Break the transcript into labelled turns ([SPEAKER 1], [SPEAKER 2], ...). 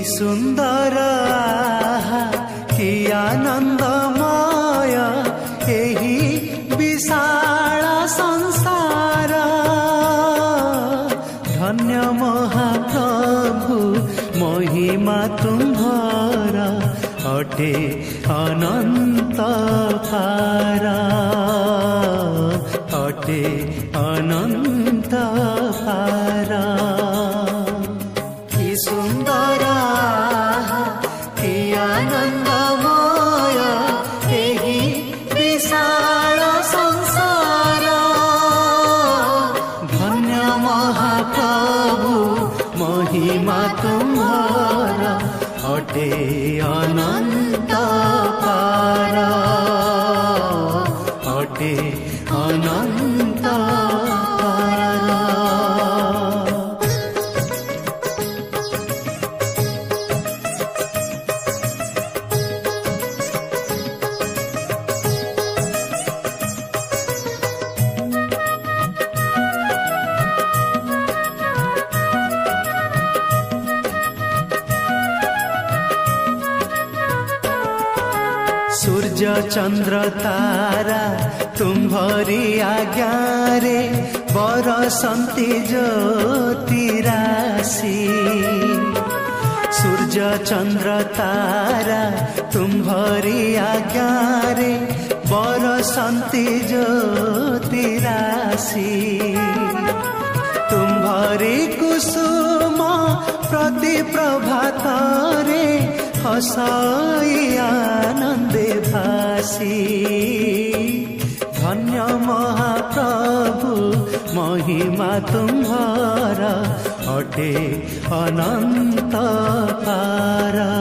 [SPEAKER 1] सुंदर कि आनंदमय एही विशाल संसार धन्य महाप्रभु महिमा तुम्हार अटे अनंत पार अटे अनंत पार कि सुंदर कि आनंदमय एही विशाल संसार धन्य महाप्रभु महिमा तुम्हार अटे अनंत पार अटे अनंत पार। सूर्य चंद्र तारा तुम्हारी आज्ञा रे बरसंती ज्योति राशि सूर्य चंद्र तारा तुम्हारी आज्ञा रे बरसंती ज्योति राशि तुम्हारी कुसुम प्रति प्रभात रे हसाई आनंदे भासी धन्य महाप्रभु महिमा तुम्हारा अटे अनंत पार।